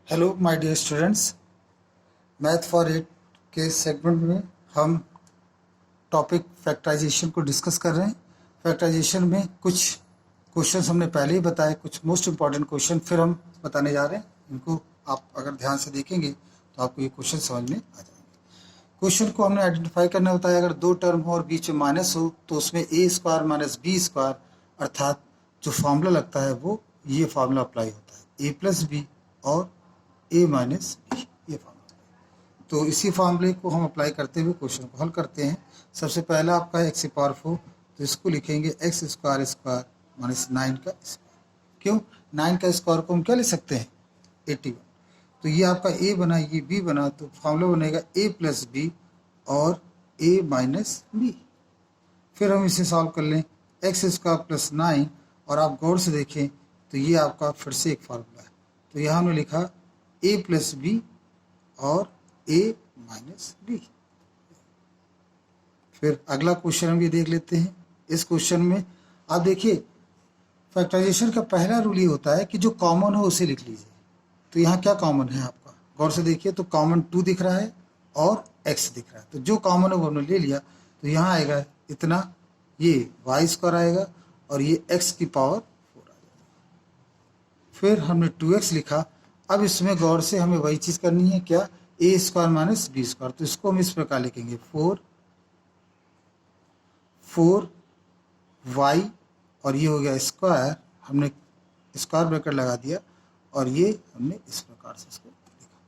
Hello my dear students, math for eight के segment में हम टॉपिक फैक्टराइजेशन को डिस्कस कर रहे हैं। फैक्टराइजेशन में कुछ क्वेश्चंस हमने पहले ही बताए, कुछ मोस्ट इंपॉर्टेंट क्वेश्चन फिर हम बताने जा रहे हैं। इनको आप अगर ध्यान से देखेंगे तो आपको ये क्वेश्चन समझ में आ जाएंगे। क्वेश्चन को हमने आइडेंटिफाई करना होता है। अगर दो टर्म हो और बीच में माइनस हो तो उसमें ए स्क्वायर माइनस बी स्क्वायर अर्थात जो फॉर्मूला लगता है वो ये फॉर्मूला अप्लाई होता है, ए प्लस बी और ए माइनस बी, ये फॉर्मूला। तो इसी फार्मूले को हम अप्लाई करते हुए क्वेश्चन को हल करते हैं। सबसे पहला आपका एक्स पावर 4, तो इसको लिखेंगे एक्स स्क्वायर स्क्वायर माइनस 9 का स्क्वायर। क्यों 9 का स्क्वायर को हम क्या लिख सकते हैं 81। तो ये आपका ए बना, ये बी बना, तो फॉर्मूला बनेगा ए प्लस बी और ए माइनस बी। फिर हम इसे सॉल्व कर लें, एक्स स्क्वायर प्लस 9, और आप गौर से देखें तो ये आपका फिर से एक फार्मूला है। तो यहाँ हमने लिखा ए प्लस बी और ए माइनस बी। फिर अगला क्वेश्चन हम ये देख लेते हैं। इस क्वेश्चन में आप देखिए फैक्टराइजेशन का पहला रूल ये होता है कि जो कॉमन हो उसे लिख लीजिए। तो यहाँ क्या कॉमन है आपका, गौर से देखिए, तो कॉमन 2 दिख रहा है और x दिख रहा है। तो जो कॉमन है वो हमने ले लिया। तो यहाँ आएगा इतना, ये वाई स्क्वायर आएगा और ये x की पावर 4 आ जाएगा। फिर हमने 2x लिखा। अब इसमें गौर से हमें वही चीज़ करनी है, क्या, ए स्क्वायर माइनस बी स्क्वायर। तो इसको हम इस प्रकार लिखेंगे 4 वाई और ये हो गया स्क्वायर, हमने स्क्वायर ब्रैकेट लगा दिया और ये हमने इस प्रकार से इसको लिखा।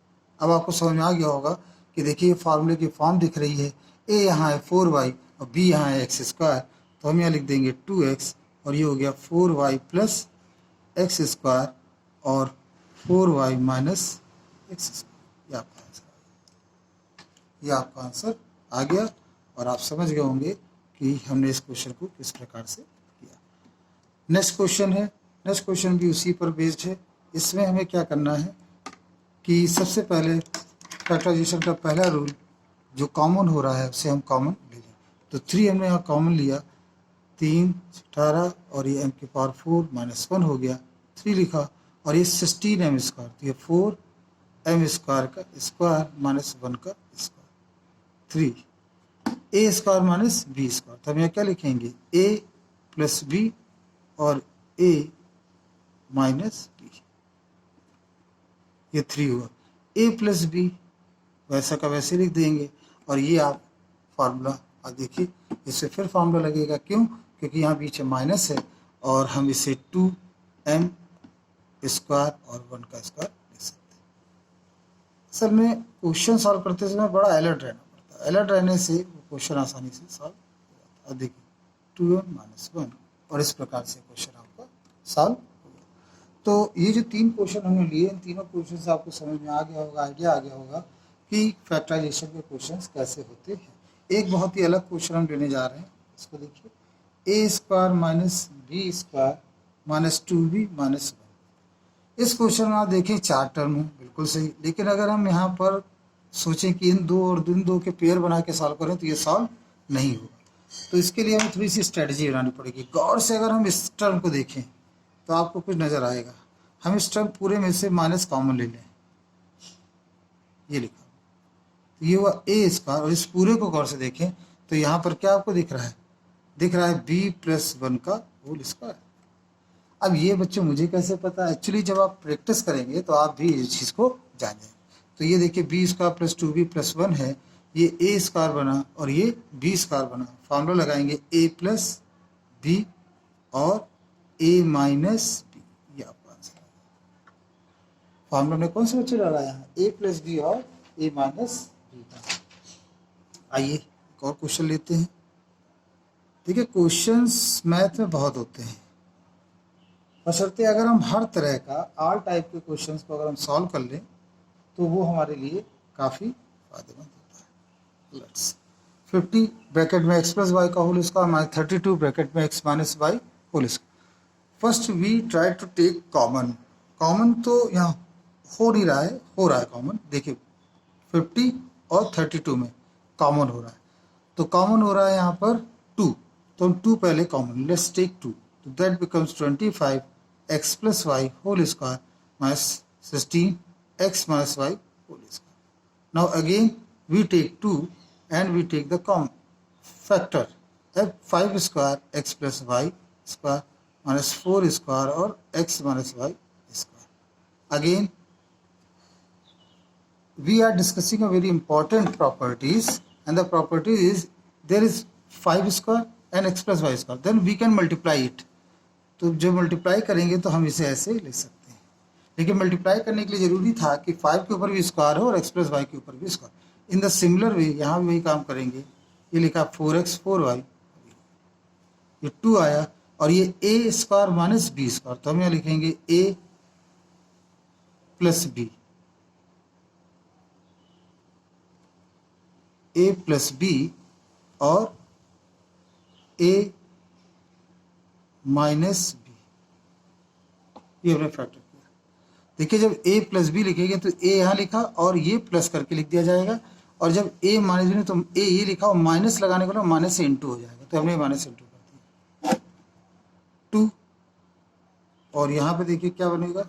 अब आपको समझ में आ गया होगा कि देखिए फार्मूले की फॉर्म दिख रही है, ए यहाँ है 4y और बी यहाँ है एक्स स्क्वायर। तो हम यहाँ लिख देंगे 2x और ये हो गया 4y प्लस एक्स स्क्वायर और 4y माइनस एक्स स्क्वायर। ये आपका आंसर आ गया और आप समझ गए होंगे कि हमने इस क्वेश्चन को किस प्रकार से किया। नेक्स्ट क्वेश्चन है, नेक्स्ट क्वेश्चन भी उसी पर बेस्ड है। इसमें हमें क्या करना है कि सबसे पहले फैक्टराइजेशन का पहला रूल, जो कॉमन हो रहा है उसे हम कॉमन ले लें। तो 3 हमने यहाँ कॉमन लिया, 3 18 और ये m की पावर 4 माइनस 1 हो गया, 3 लिखा और ये 16m स्क्वायर। तो ये 4m स्क्वायर का स्क्वायर माइनस 1 का स्क्वायर, 3 ए स्क्वायर माइनस बी स्क्वायर। तो हम यहाँ क्या लिखेंगे, ए प्लस बी और ए माइनस बी, ये 3 हुआ। ए प्लस बी वैसा का वैसे लिख देंगे और ये आप फार्मूला, आप देखिए इससे फिर फार्मूला लगेगा। क्यों, क्योंकि यहाँ बीच में माइनस है और हम इसे 2m स्क्वायर और 1 का स्क्वायर लिख सकते हैं। असल में क्वेश्चन सॉल्व करते समय बड़ा अलर्ट रहना पड़ता है, अलर्ट रहने से क्वेश्चन आसानी से सॉल्व हो जाता है। देखिए 2m माइनस 1 और इस प्रकार से क्वेश्चन आपका सॉल्व हो गया। तो ये जो 3 क्वेश्चन हमने लिए, इन तीनों क्वेश्चन से आपको समझ में आ गया होगा, आइडिया आ गया होगा कि फैक्टराइजेशन के क्वेश्चन कैसे होते हैं। एक बहुत ही अलग क्वेश्चन हम लेने जा रहे हैं, इसको देखिए, A square minus B square minus 2b minus 1। इस क्वेश्चन में आप देखें 4 टर्म है, बिल्कुल सही। लेकिन अगर हम यहाँ पर सोचें कि इन दो और इन दो के पेयर बना के सॉल्व करें तो ये सॉल्व नहीं होगा। तो इसके लिए हमें थोड़ी सी स्ट्रेटजी बनानी पड़ेगी। गौर से अगर हम इस टर्म को देखें तो आपको कुछ नज़र आएगा। हम इस टर्म पूरे में से माइनस कॉमन ले लें, ये लिखा, तो ये हुआ ए स्क्वायर। और इस पूरे को गौर से देखें तो यहाँ पर क्या आपको दिख रहा है, दिख रहा है बी प्लस 1 का होल स्क्वायर। अब ये बच्चों मुझे कैसे पता, एक्चुअली जब आप प्रैक्टिस करेंगे तो आप भी इस चीज़ को जानेंगे। तो ये देखिए B square plus 2b plus 1 है, ये ए स्क्वायर बना और ये बी स्क्वायर बना। फॉर्मूला लगाएंगे ए प्लस बी और ए माइनस बी, ये आपका आंसर है। फॉर्मूला में कौन सा बच्चे लगाया है, ए प्लस बी और ए माइनस बी का। आइए एक और क्वेश्चन लेते हैं। देखिए क्वेश्चंस मैथ में बहुत होते हैं, बशर्ते अगर हम हर तरह का ऑल टाइप के क्वेश्चंस को अगर हम सॉल्व कर लें तो वो हमारे लिए काफ़ी फायदेमंद होता है। लेट्स 50 ब्रैकेट में x प्लस वाई का होल स्क्वायर माइनस 32 ब्रैकेट में x minus y whole square. First we try to take common. Common तो यहाँ हो नहीं रहा है, हो रहा है कॉमन। देखिए 50 और 32 में कॉमन हो रहा है, तो कॉमन हो रहा है यहाँ पर 2, तो हम 2 पहले कॉमन, लेट्स टेक 2, तो that becomes 25 x plus y whole square minus 16 x minus y whole square. Now again we take 2 and we take the common factor f5 square x plus y square minus 4 square or x minus y square. Again we are discussing a very important properties, and the property is there is 5 square and x plus y square, then we can multiply it. तो जब multiply करेंगे तो हम इसे ऐसे लिख सकते हैं, लेकिन मल्टीप्लाई करने के लिए जरूरी था कि 5 के ऊपर भी स्क्वायर हो और x प्लस वाई के ऊपर भी square. In the similar way यहाँ भी वही काम करेंगे. ये लिखा 4x 4y, ये 2 आया और ये a square minus B square, तो हम यहाँ लिखेंगे a plus b, a plus b और a माइनस बी, ये हमने फैक्टर किया. देखिए जब a प्लस बी लिखेंगे तो a यहाँ लिखा और ये प्लस करके लिख दिया जाएगा, और जब a माइनस बी तो a ये लिखा और माइनस लगाने को ना माइनस से इंटू हो जाएगा, तो हमने माइनस इंटू कर दिया 2. और यहाँ पे देखिए क्या बनेगा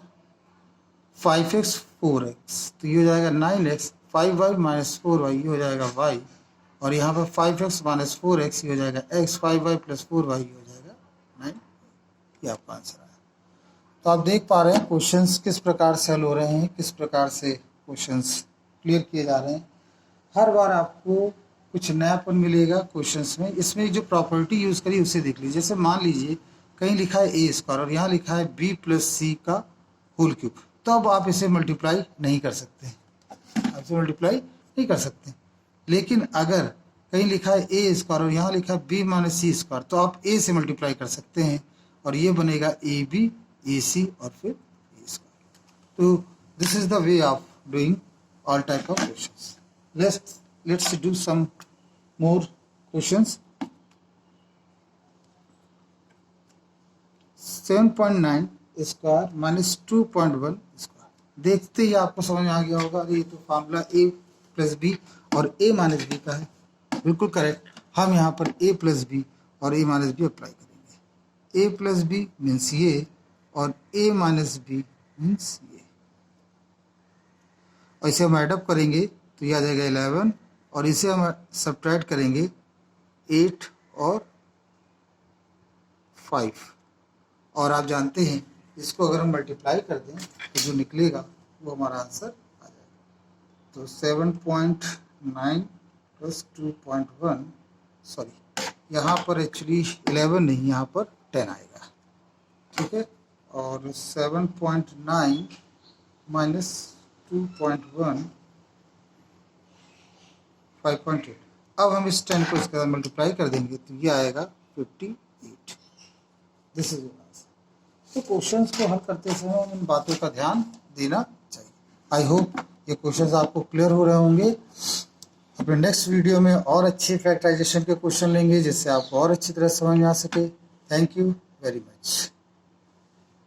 5x 4x, तो ये हो जाएगा 9x, 5y माइनस 4y ये हो जाएगा y, और यहाँ पर 5x माइनस 4x ये हो जाएगा x, 5y प्लस 4y ये हो जाएगा 9. ये आपका आंसर आया. तो आप देख पा रहे हैं क्वेश्चंस किस प्रकार से हल हो रहे हैं, किस प्रकार से क्वेश्चंस क्लियर किए जा रहे हैं. हर बार आपको कुछ नयापन मिलेगा क्वेश्चंस में. इसमें जो प्रॉपर्टी यूज़ करी उसे देख लीजिए. जैसे मान लीजिए कहीं लिखा है a स्क्वायर और यहाँ लिखा है b प्लस सी का होल क्यूब, तो अब आप इसे मल्टीप्लाई नहीं कर सकते, आप इसे मल्टीप्लाई नहीं कर सकते. लेकिन अगर कहीं लिखा है a स्क्वायर और यहाँ लिखा है b माइनस सी स्क्वायर, तो आप a से मल्टीप्लाई कर सकते हैं और ये बनेगा ab ac और फिर a स्क्वायर. तो this is the way of doing all type of questions. Let's do some more questions. 7.9 square minus 2.1 square. देखते ही आपको समझ में आ गया होगा, ये तो फार्मूला a प्लस बी और a माइनस बी का है. बिल्कुल करेक्ट. हम यहाँ पर a प्लस बी और a माइनस बी अप्लाई करेंगे. a प्लस बी मीन्स ये और a माइनस बी मीन्स ये, और इसे हम एडअप करेंगे तो ये आ जाएगा 11, और इसे हम सब्ट्रैक्ट करेंगे 8 और 5. और आप जानते हैं इसको अगर हम मल्टीप्लाई कर दें तो जो निकलेगा वो हमारा आंसर आ जाएगा. तो 7.9 प्लस 2.1, सॉरी यहाँ पर एक्चुअली 11 नहीं, यहाँ पर 10 आएगा. ठीक है. और 7.9 माइनस 2.1 5.8. अब हम इस 10 को इसके साथ मल्टीप्लाई कर देंगे तो ये आएगा 58. This is answer. तो क्वेश्चंस को हल करते समय इन बातों का ध्यान देना चाहिए. आई होप ये क्वेश्चंस आपको क्लियर हो रहे होंगे. अपने नेक्स्ट वीडियो में और अच्छे फैक्टराइजेशन के क्वेश्चन लेंगे जिससे आपको और अच्छी तरह समझ में आ सके. Thank you very much.